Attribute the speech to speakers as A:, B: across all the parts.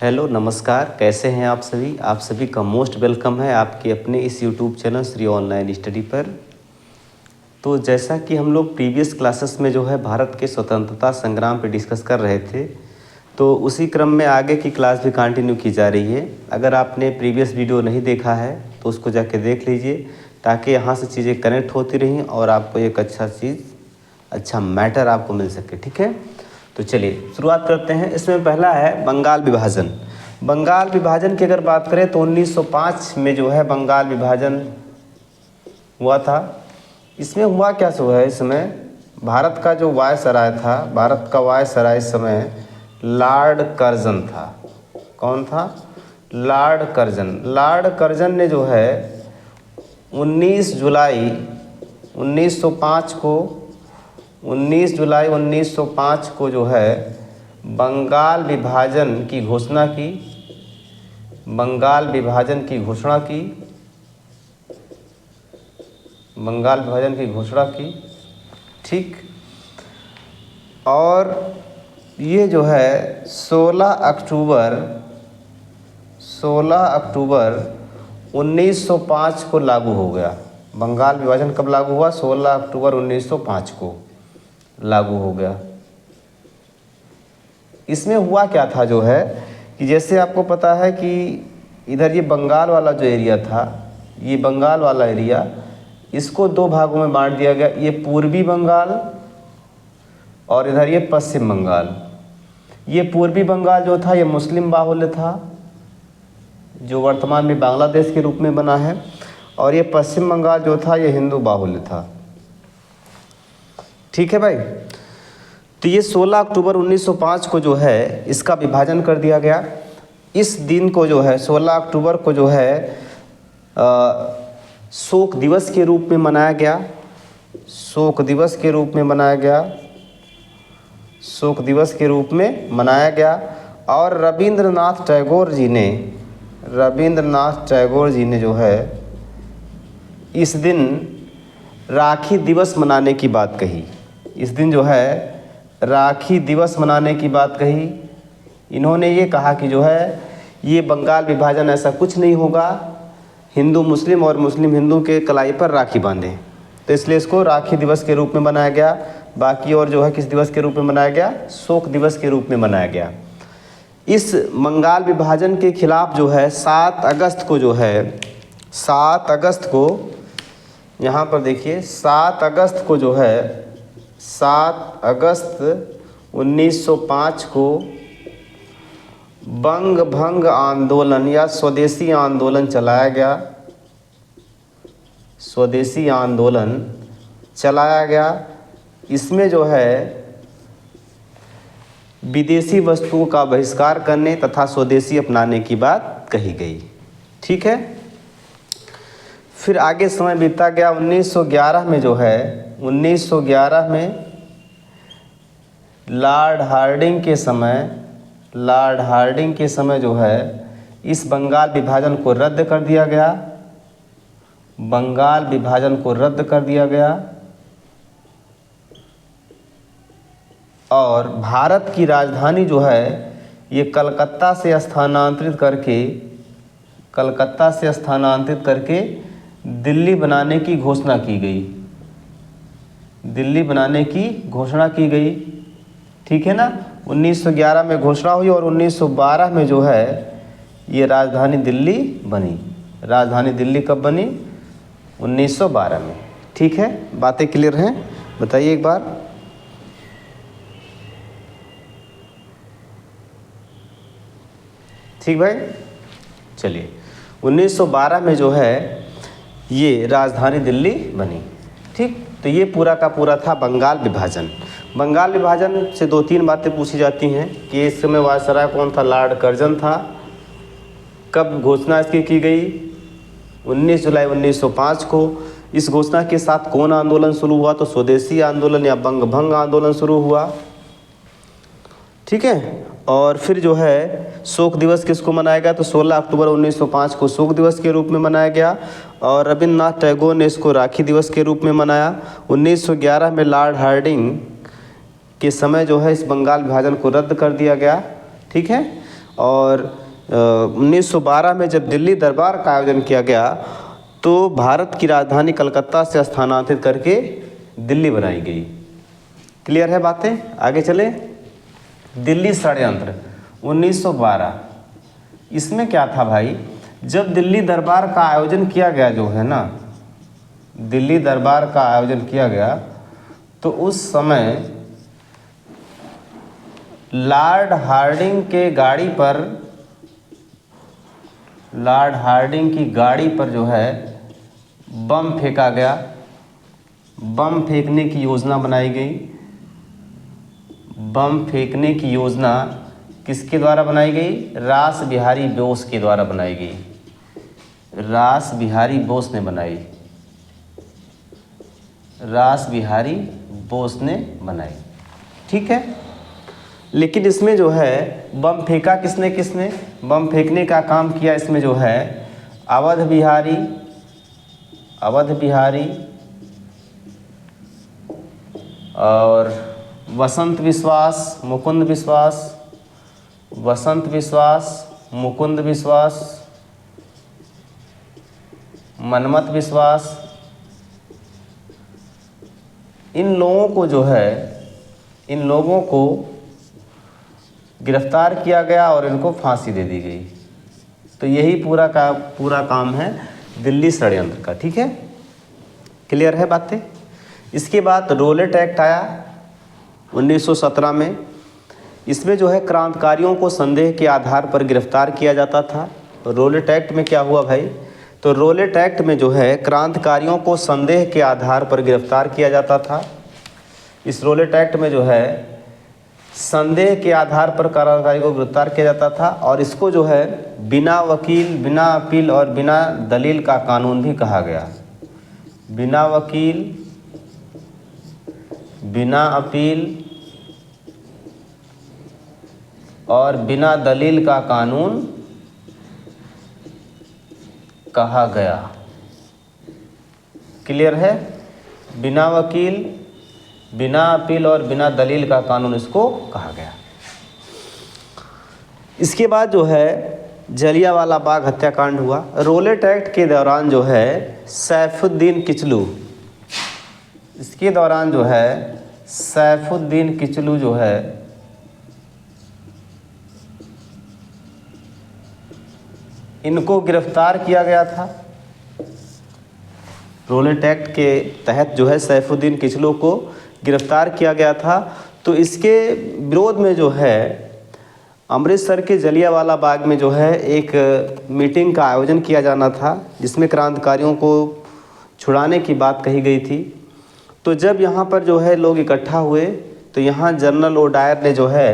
A: Hello नमस्कार, कैसे हैं आप सभी का मोस्ट वेलकम है आपके अपने इस YouTube channel Shri online study पर। तो जैसा कि हम लोग प्रीवियस क्लासेस में जो है भारत के स्वतंत्रता संग्राम पे डिस्कस कर रहे थे, तो उसी क्रम में आगे की क्लास भी कंटिन्यू की जा रही है। अगर आपने प्रीवियस वीडियो नहीं देखा है तो उसको जाके देख लीजिए, ताकि यहाँ से चीज़ें कनेक्ट होती रहें और आपको एक अच्छा मैटर आपको मिल सके। ठीक है, तो चलिए शुरुआत करते हैं। इसमें पहला है बंगाल विभाजन। बंगाल विभाजन की अगर बात करें तो 1905 में जो है बंगाल विभाजन हुआ था। इसमें हुआ क्या सो है, इसमें भारत का जो वायसराय था, भारत का वायसराय इस समय लॉर्ड कर्जन था। कौन था? Lord Curzon. लॉर्ड कर्जन ने जो है 19 जुलाई 1905 को जो है बंगाल विभाजन की घोषणा की। बंगाल विभाजन की घोषणा की। ठीक, और ये जो है 16 अक्टूबर 1905 को लागू हो गया। बंगाल विभाजन कब लागू हुआ? 16 अक्टूबर 1905 को लागू हो गया। इसमें हुआ क्या था जो है कि जैसे आपको पता है कि इधर ये बंगाल वाला जो एरिया था, ये बंगाल वाला एरिया, इसको दो भागों में बांट दिया गया। ये पूर्वी बंगाल और इधर ये पश्चिम बंगाल। ये पूर्वी बंगाल जो था ये मुस्लिम बाहुल्य था, जो वर्तमान में बांग्लादेश के रूप में बना है, और ये पश्चिम बंगाल जो था ये हिंदू बाहुल्य था। ठीक है भाई, तो ये 16 अक्टूबर 1905 को जो है इसका विभाजन कर दिया गया। इस दिन को जो है 16 अक्टूबर को जो है शोक दिवस के रूप में मनाया गया। शोक दिवस के रूप में मनाया गया। और रविंद्रनाथ टैगोर जी ने जो है इस दिन राखी दिवस मनाने की बात कही। इस दिन जो है राखी दिवस मनाने की बात कही। इन्होंने ये कहा कि जो है ये बंगाल विभाजन ऐसा कुछ नहीं होगा, हिंदू मुस्लिम और मुस्लिम हिंदू के कलाई पर राखी बांधें, तो इसलिए इसको राखी दिवस के रूप में मनाया गया। बाकी और जो है किस दिवस के रूप में मनाया गया? शोक दिवस के रूप में मनाया गया। इस बंगाल विभाजन के खिलाफ जो है 7 अगस्त को यहाँ पर देखिए 7 अगस्त 1905 को बंग भंग आंदोलन या स्वदेशी आंदोलन चलाया गया। इसमें जो है विदेशी वस्तुओं का बहिष्कार करने तथा स्वदेशी अपनाने की बात कही गई। ठीक है, फिर आगे समय बीतता गया। 1911 में जो है 1911 में लॉर्ड हार्डिंग के समय जो है इस बंगाल विभाजन को रद्द कर दिया गया। और भारत की राजधानी जो है ये कलकत्ता से स्थानांतरित करके दिल्ली बनाने की घोषणा की गई। ठीक है ना, 1911 में घोषणा हुई और 1912 में जो है ये राजधानी दिल्ली बनी। राजधानी दिल्ली कब बनी? 1912 में। ठीक है, बातें क्लियर हैं? बताइए एक बार। ठीक भाई, चलिए 1912 में जो है ये राजधानी दिल्ली बनी। ठीक, तो ये पूरा का पूरा था बंगाल विभाजन। बंगाल विभाजन से 2-3 बातें पूछी जाती हैं कि इस समय वायसराय कौन था? लॉर्ड कर्जन था। कब घोषणा इसकी की गई? 19 जुलाई 1905 को। इस घोषणा के साथ कौन आंदोलन शुरू हुआ? तो स्वदेशी आंदोलन या बंग भंग आंदोलन शुरू हुआ। ठीक है, और फिर जो है शोक दिवस किसको मनाया गया? तो 16 अक्टूबर 1905 को शोक दिवस के रूप में मनाया गया। और रविंद्रनाथ टैगोर ने इसको राखी दिवस के रूप में मनाया। 1911 में लॉर्ड हार्डिंग के समय जो है इस बंगाल विभाजन को रद्द कर दिया गया। ठीक है, और 1912 में जब दिल्ली दरबार का आयोजन किया गया तो भारत की राजधानी कलकत्ता से स्थानांतरित करके दिल्ली बनाई गई। क्लियर है बातें? आगे चले। दिल्ली षड्यंत्र 1912, इसमें क्या था भाई, जब दिल्ली दरबार का आयोजन किया गया जो है ना, दिल्ली दरबार का आयोजन किया गया तो उस समय लॉर्ड हार्डिंग के गाड़ी पर, लॉर्ड हार्डिंग की गाड़ी पर जो है बम फेंका गया। बम फेंकने की योजना बनाई गई। बम फेंकने की योजना किसके द्वारा बनाई गई? रास बिहारी बोस के द्वारा बनाई गई। रास बिहारी बोस ने बनाई, रास बिहारी बोस ने बनाई। ठीक है, लेकिन इसमें जो है बम फेंका किसने किसने? बम फेंकने का काम किया इसमें जो है अवध बिहारी, अवध बिहारी और वसंत विश्वास, मुकुंद विश्वास, वसंत विश्वास, मुकुंद विश्वास, मनमत विश्वास, इन लोगों को जो है, इन लोगों को गिरफ्तार किया गया और इनको फांसी दे दी गई। तो यही पूरा काम है दिल्ली षड्यंत्र का। ठीक है, क्लियर है बातें? इसके बाद रोलेट एक्ट आया 1917 में। इसमें जो है क्रांतिकारियों को संदेह के आधार पर गिरफ्तार किया जाता था। रोलेट एक्ट में क्या हुआ भाई? तो रोलेट एक्ट में जो है क्रांतिकारियों को संदेह के आधार पर गिरफ्तार किया जाता था। इस रोलेट एक्ट में जो है संदेह के आधार पर क्रांतिकारी को गिरफ्तार किया जाता था और इसको जो है बिना वकील, बिना अपील और बिना दलील का कानून भी कहा गया। बिना वकील, बिना अपील और बिना दलील का कानून कहा गया। क्लियर है? बिना वकील, बिना अपील और बिना दलील का कानून इसको कहा गया। इसके बाद जो है जलियांवाला बाग हत्याकांड हुआ। रोलेट एक्ट के दौरान जो है सैफुद्दीन किचलू, इसके दौरान जो है सैफुद्दीन किचलू जो है इनको गिरफ्तार किया गया था। रोलेट एक्ट के तहत जो है सैफुद्दीन किचलू को गिरफ्तार किया गया था। तो इसके विरोध में जो है अमृतसर के जलियांवाला बाग में जो है एक मीटिंग का आयोजन किया जाना था जिसमें क्रांतिकारियों को छुड़ाने की बात कही गई थी। तो जब यहाँ पर जो है लोग इकट्ठा हुए तो यहाँ जनरल ओडायर ने जो है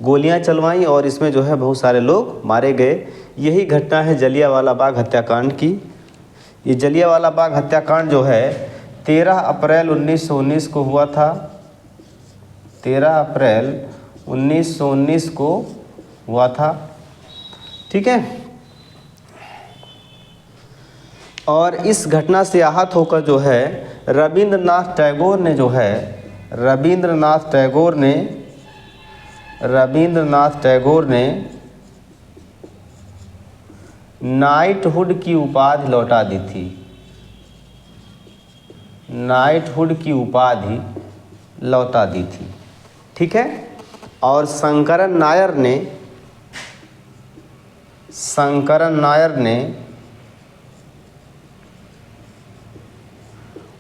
A: गोलियां चलवाईं और इसमें जो है बहुत सारे लोग मारे गए। यही घटना है जलियांवाला बाग हत्याकांड की। ये जलियांवाला बाग हत्याकांड जो है 13 अप्रैल 1919 को हुआ था। 13 अप्रैल 1919 को हुआ था। ठीक है, और इस घटना से आहत होकर जो है रविंद्रनाथ टैगोर ने जो है रविंद्रनाथ टैगोर ने नाइटहुड की उपाधि लौटा दी थी। नाइटहुड की उपाधि लौटा दी थी। ठीक है, और शंकरन नायर ने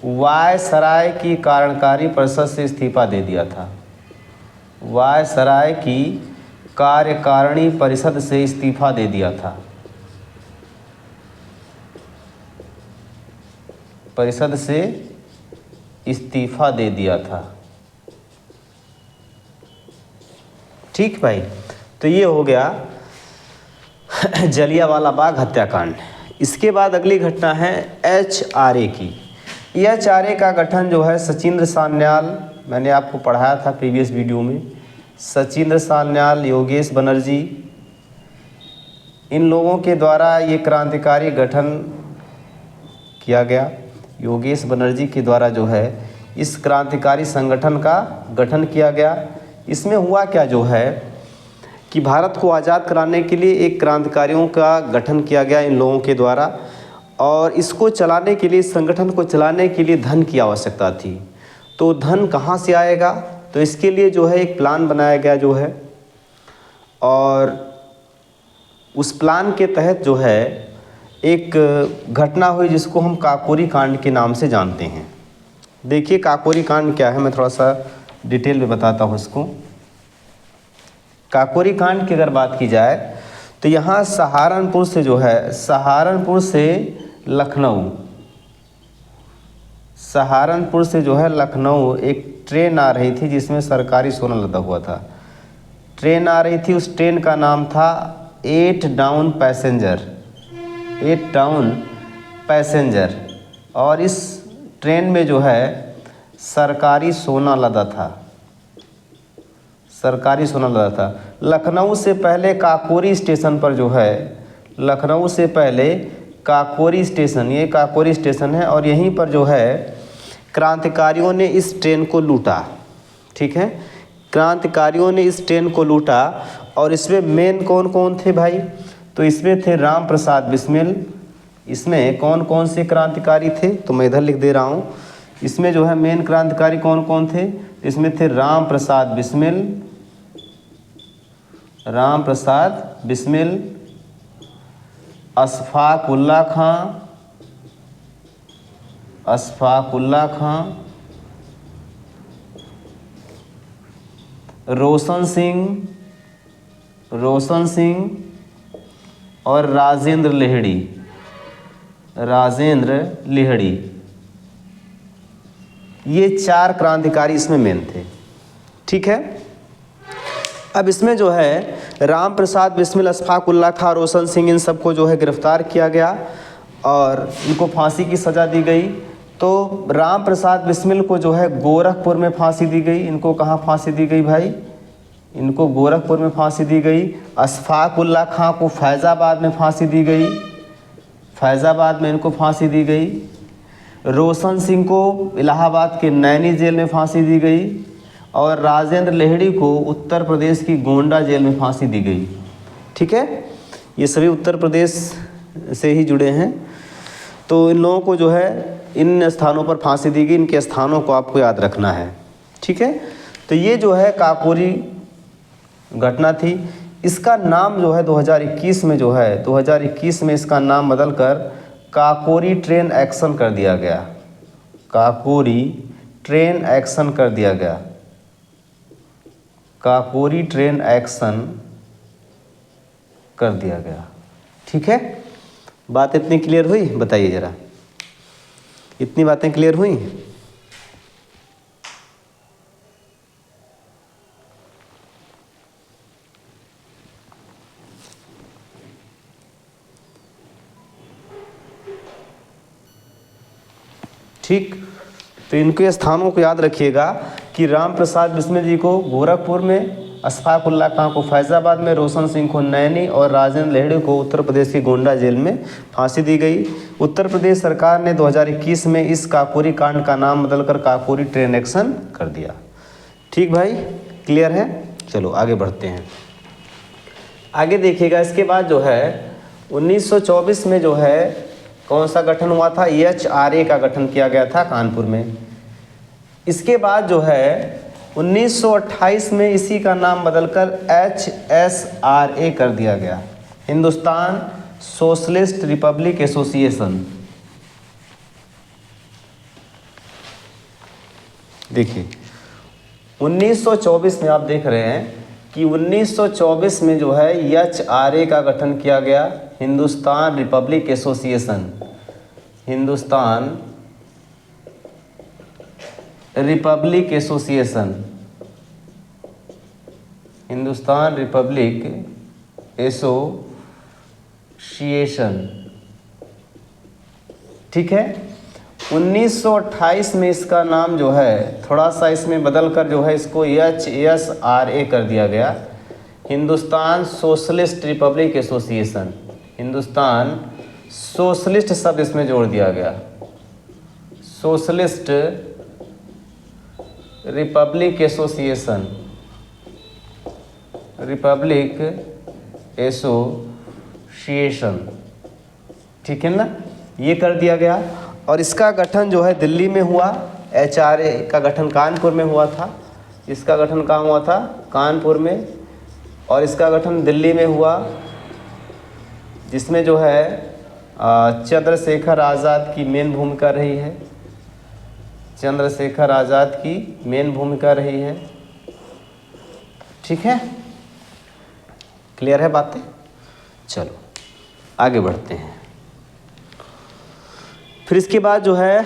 A: वायसराय की कार्यकारी परिषद से इस्तीफा दे दिया था। वायसराय की कार्यकारिणी परिषद से इस्तीफा दे दिया था। परिषद से इस्तीफा दे दिया था। ठीक भाई, तो ये हो गया जलियांवाला बाग हत्याकांड। इसके बाद अगली घटना है HRA की। HRA का गठन जो है सचिंद्र सान्याल, मैंने आपको पढ़ाया था प्रीवियस वीडियो में, सचिंद्र सान्याल, योगेश बनर्जी, इन लोगों के द्वारा ये क्रांतिकारी गठन किया गया। योगेश बनर्जी के द्वारा जो है इस क्रांतिकारी संगठन का गठन किया गया। इसमें हुआ क्या जो है कि भारत को आज़ाद कराने के लिए एक क्रांतिकारियों का गठन किया गया इन लोगों के द्वारा, और इसको चलाने के लिए, इस संगठन को चलाने के लिए धन की आवश्यकता थी। तो धन कहाँ से आएगा, तो इसके लिए जो है एक प्लान बनाया गया जो है, और उस प्लान के तहत जो है एक घटना हुई जिसको हम काकोरी कांड के नाम से जानते हैं। देखिए काकोरी कांड क्या है, मैं थोड़ा सा डिटेल में बताता हूँ इसको। काकोरी कांड की अगर बात की जाए तो यहाँ सहारनपुर से जो है, सहारनपुर से लखनऊ एक ट्रेन आ रही थी जिसमें सरकारी सोना लदा हुआ था। ट्रेन आ रही थी, उस ट्रेन का नाम था 8 डाउन पैसेंजर, और इस ट्रेन में जो है सरकारी सोना लदा था। लखनऊ से पहले काकोरी स्टेशन पर जो है, लखनऊ से पहले काकोरी स्टेशन, ये काकोरी स्टेशन है, और यहीं पर जो है क्रांतिकारियों ने इस ट्रेन को लूटा। ठीक है, क्रांतिकारियों ने इस ट्रेन को लूटा, और इसमें मेन कौन कौन थे भाई, तो इसमें थे राम प्रसाद बिस्मिल। इसमें कौन कौन से क्रांतिकारी थे, तो मैं इधर लिख दे रहा हूँ। इसमें जो है मेन क्रांतिकारी कौन कौन थे, इसमें थे राम प्रसाद बिस्मिल, अशफाक उल्ला खां, रोशन सिंह और राजेंद्र लिहड़ी। ये 4 क्रांतिकारी इसमें मेन थे। ठीक है, अब इसमें जो है राम प्रसाद बिस्मिल, अशफाक उल्ला खां, रोशन सिंह, इन सबको जो है गिरफ्तार किया गया और इनको फांसी की सज़ा दी गई। तो राम प्रसाद बिस्मिल को जो है गोरखपुर में फांसी दी गई। इनको कहाँ फांसी दी गई भाई, इनको गोरखपुर में फांसी दी गई। अशफाक उल्ला खां को फैज़ाबाद में फांसी दी गई, फैज़ाबाद में इनको फांसी दी गई। रोशन सिंह को इलाहाबाद के नैनी जेल में फांसी दी गई, और राजेंद्र लिहड़ी को उत्तर प्रदेश की गोंडा जेल में फांसी दी गई। ठीक है, ये सभी उत्तर प्रदेश से ही जुड़े हैं। तो इन लोगों को जो है इन स्थानों पर फांसी दी गई, इनके स्थानों को आपको याद रखना है। ठीक है, तो ये जो है काकोरी घटना थी। इसका नाम जो है 2021 में जो है, 2021 में इसका नाम बदलकर काकोरी ट्रेन एक्शन कर दिया गया। काकोरी ट्रेन एक्शन कर दिया गया। काकोरी ट्रेन एक्शन कर दिया गया। ठीक है, बात इतनी क्लियर हुई, बताइए ज़रा, इतनी बातें क्लियर हुई? ठीक, तो इनके स्थानों को याद रखिएगा कि राम प्रसाद बिस्मिल जी को गोरखपुर में, अशफाक उल्ला खां को फैज़ाबाद में, रोशन सिंह को नैनी और राजेंद्र लिहड़ी को उत्तर प्रदेश की गोंडा जेल में फांसी दी गई। उत्तर प्रदेश सरकार ने 2021 में इस काकोरी कांड का नाम बदलकर काकोरी ट्रेन एक्शन कर दिया। ठीक भाई, क्लियर है? चलो आगे बढ़ते हैं। आगे देखिएगा, इसके बाद जो है 1924 में जो है कौन सा गठन हुआ था, HRA का गठन किया गया था कानपुर में। इसके बाद जो है 1928 में इसी का नाम बदलकर HSRA कर दिया गया, हिंदुस्तान सोशलिस्ट रिपब्लिक एसोसिएशन। देखिए 1924 में आप देख रहे हैं कि 1924 में जो है HRA का गठन किया गया, Hindustan Republic association, Hindustan Republic association, Hindustan Republic association. ठीक है, 1928 में इसका नाम जो है थोड़ा सा इसमें बदलकर जो है इसको HSRA कर दिया गया, Hindustan socialist Republic association. Hindustan socialist शब्द इसमें जोड़ दिया गया, socialist Republic association, Republic association, ठीक है ना, ये कर दिया गया। और इसका गठन जो है दिल्ली में हुआ। HRA का गठन कानपुर में हुआ था। इसका गठन कहाँ हुआ था? कानपुर में। और इसका गठन दिल्ली में हुआ, जिसमें जो है चंद्रशेखर आज़ाद की मेन भूमिका रही है। चंद्रशेखर आज़ाद की मेन भूमिका रही है, ठीक है, क्लियर है बातें? चलो आगे बढ़ते हैं। फिर इसके बाद जो है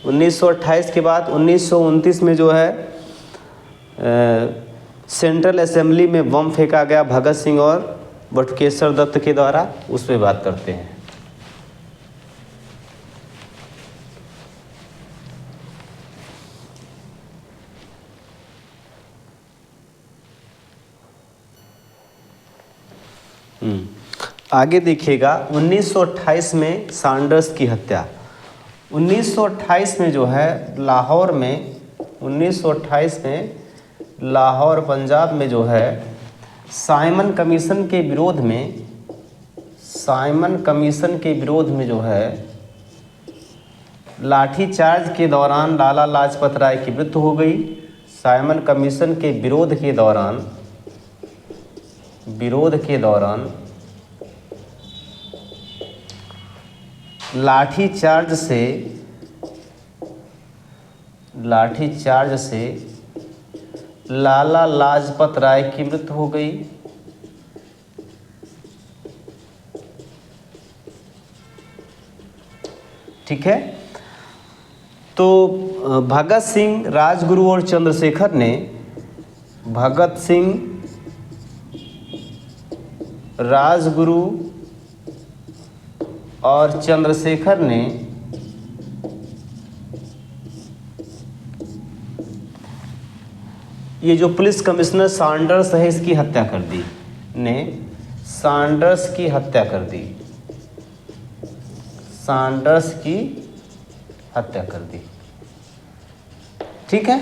A: 1928 के बाद 1929 में जो है सेंट्रल असेंबली में बम फेंका गया भगत सिंह और बटुकेश्वर दत्त के द्वारा, उस पर बात करते हैं। आगे देखिएगा 1928 में सैंडर्स की हत्या। 1928 में जो है लाहौर में, 1928 में लाहौर पंजाब में जो है साइमन कमीशन के विरोध में, साइमन कमीशन के विरोध में जो है लाठीचार्ज के दौरान लाला लाजपत राय की मृत्यु हो गई। साइमन कमीशन के विरोध के दौरान लाठीचार्ज से लाला लाजपत राय की मृत्यु हो गई। ठीक है, तो भगत सिंह, राजगुरु और चंद्रशेखर ने, भगत सिंह, राजगुरु और चंद्रशेखर ने ये जो पुलिस कमिश्नर सैंडर्स है इसकी हत्या कर दी, ने सैंडर्स की हत्या कर दी, सैंडर्स की हत्या कर दी। ठीक है,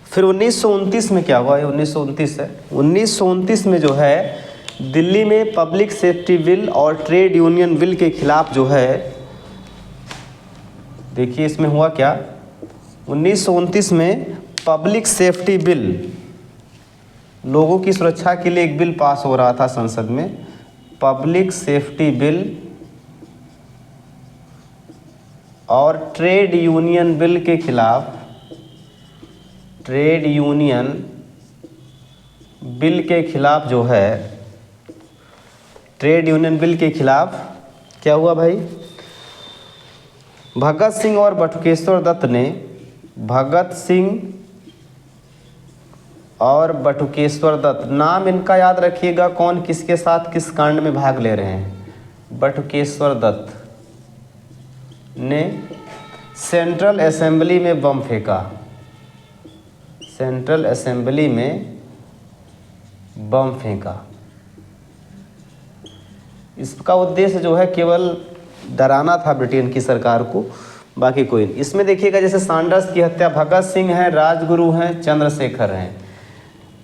A: फिर 1929 में क्या हुआ? 1929 है। 1929 में जो है दिल्ली में पब्लिक सेफ्टी बिल और ट्रेड यूनियन बिल के खिलाफ जो है, देखिए इसमें हुआ क्या, 1929 में पब्लिक सेफ्टी बिल, लोगों की सुरक्षा के लिए एक बिल पास हो रहा था संसद में, पब्लिक सेफ्टी बिल और ट्रेड यूनियन बिल के खिलाफ, ट्रेड यूनियन बिल के खिलाफ जो है, ट्रेड यूनियन बिल के खिलाफ क्या हुआ भाई? भगत सिंह और बटुकेश्वर दत्त ने, भगत सिंह और बटुकेश्वर दत्त, नाम इनका याद रखिएगा, कौन किसके साथ किस कांड में भाग ले रहे हैं। बटुकेश्वर दत्त ने सेंट्रल असेंबली में बम फेंका, सेंट्रल असेंबली में बम फेंका। इसका उद्देश्य जो है केवल डराना था ब्रिटेन की सरकार को, बाकी कोई नहीं। इसमें देखिएगा जैसे सैंडर्स की हत्या भगत सिंह हैं, राजगुरु हैं, चंद्रशेखर हैं,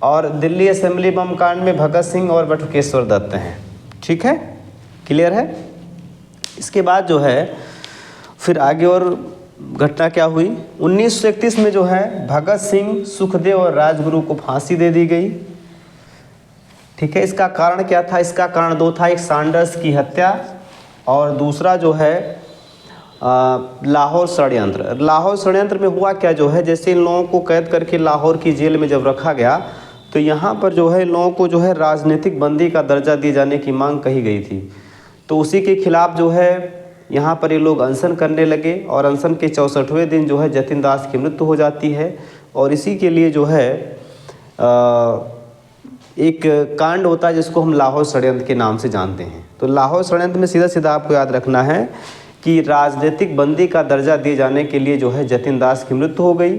A: और दिल्ली असेंबली बम कांड में भगत सिंह और बटुकेश्वर दत्त हैं। ठीक है, क्लियर है? इसके बाद जो है फिर आगे और घटना क्या हुई? 1931 में जो है भगत सिंह, सुखदेव और राजगुरु को फांसी दे दी गई। ठीक है, इसका कारण क्या था? इसका कारण दो था, एक सैंडर्स की हत्या और दूसरा जो है लाहौर षड्यंत्र। लाहौर षड्यंत्र में हुआ क्या जो है, जैसे इन लोगों को कैद करके लाहौर की जेल में जब रखा गया तो यहाँ पर जो है इन लोगों को जो है राजनीतिक बंदी का दर्जा दिए जाने की मांग कही गई थी। तो उसी के खिलाफ जो है यहाँ पर ये लोग अनशन करने लगे और अनशन के 64वें दिन जो है जतिन दास की मृत्यु हो जाती है। और इसी के लिए जो है एक कांड होता है जिसको हम लाहौर षड्यंत्र के नाम से जानते हैं। तो लाहौर षड्यंत्र में सीधा सीधा आपको याद रखना है कि राजनीतिक बंदी का दर्जा दिए जाने के लिए जो है जतिन दास की मृत्यु हो गई।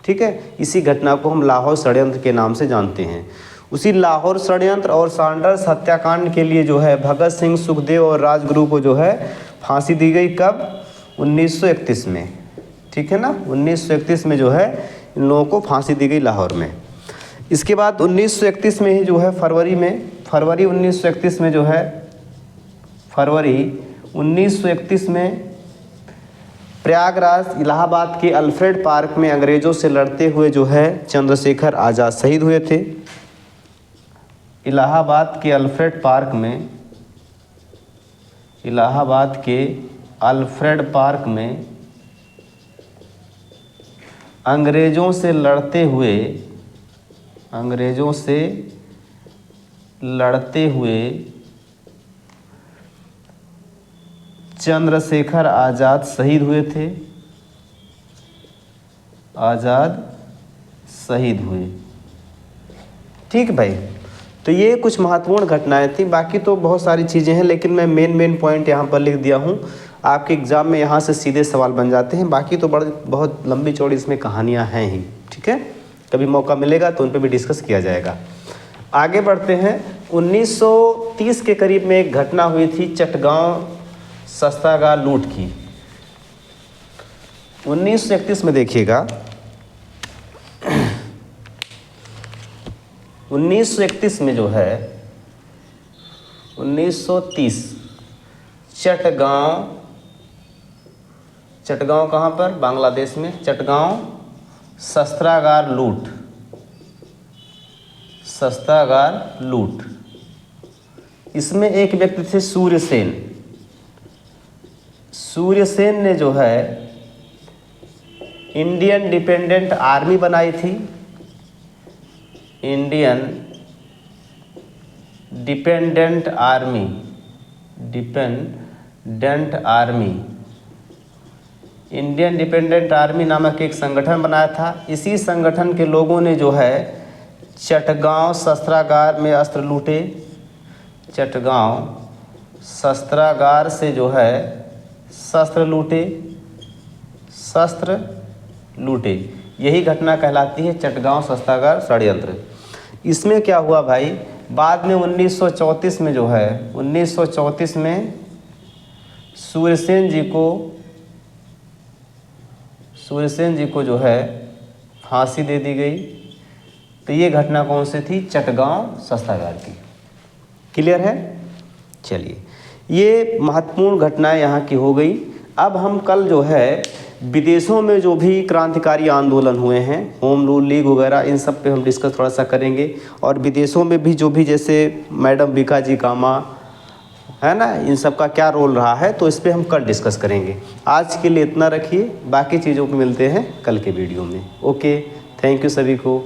A: ठीक है, इसी घटना को हम लाहौर षड्यंत्र के नाम से जानते हैं। उसी लाहौर षड्यंत्र और सैंडर्स हत्याकांड के लिए जो है भगत सिंह, सुखदेव और राजगुरु को जो है फांसी दी गई। कब? 1931 में। ठीक है ना, 1931 में जो है इन लोगों को फांसी दी गई लाहौर में। इसके बाद 1931 में ही जो है फरवरी 1931 में जो है फरवरी 1931 में प्रयागराज इलाहाबाद के अल्फ्रेड पार्क में अंग्रेज़ों से लड़ते हुए जो है चंद्रशेखर आज़ाद शहीद हुए थे। इलाहाबाद के अल्फ्रेड पार्क में अंग्रेज़ों से लड़ते हुए चंद्रशेखर आज़ाद शहीद हुए थे। ठीक भाई, तो ये कुछ महत्वपूर्ण घटनाएं थी। बाकी तो बहुत सारी चीज़ें हैं, लेकिन मैं मेन पॉइंट यहाँ पर लिख दिया हूँ। आपके एग्ज़ाम में यहाँ से सीधे सवाल बन जाते हैं। बाकी तो बहुत लंबी चौड़ी इसमें कहानियाँ हैं ही। ठीक है, कभी मौका मिलेगा तो उन पर भी डिस्कस किया जाएगा। आगे बढ़ते हैं। 1930 के करीब में एक घटना हुई थी चटगांव शस्त्रागार लूट की। 1931 में देखिएगा, 1931 में जो है 1930 चटगांव कहाँ पर? बांग्लादेश में। चटगांव शस्त्रागार लूट। इसमें एक व्यक्ति थे सूर्यसेन ने जो है इंडियन डिपेंडेंट आर्मी बनाई थी। इंडियन डिपेंडेंट आर्मी नामक एक संगठन बनाया था। इसी संगठन के लोगों ने जो है चटगांव शस्त्रागार में अस्त्र लूटे। चटगांव शस्त्रागार से जो है शस्त्र लूटे। यही घटना कहलाती है चटगांव शस्त्रागार षड्यंत्र। इसमें क्या हुआ भाई, बाद में 1934 में जो है 1934 में सूर्यसेन जी को जो है फांसी दे दी गई। तो ये घटना कौन सी थी? चटगांव शस्त्रागार की। क्लियर है? चलिए, ये महत्वपूर्ण घटनाएं यहाँ की हो गई। अब हम कल जो है विदेशों में जो भी क्रांतिकारी आंदोलन हुए हैं, होम रूल लीग वगैरह, इन सब पे हम डिस्कस थोड़ा सा करेंगे। और विदेशों में भी जो भी, जैसे मैडम बीकाजी कामा है ना, इन सब का क्या रोल रहा है, तो इस पे हम कल डिस्कस करेंगे। आज के लिए इतना रखिए, बाकी चीज़ों को मिलते हैं कल के वीडियो में। ओके, थैंक यू सभी को।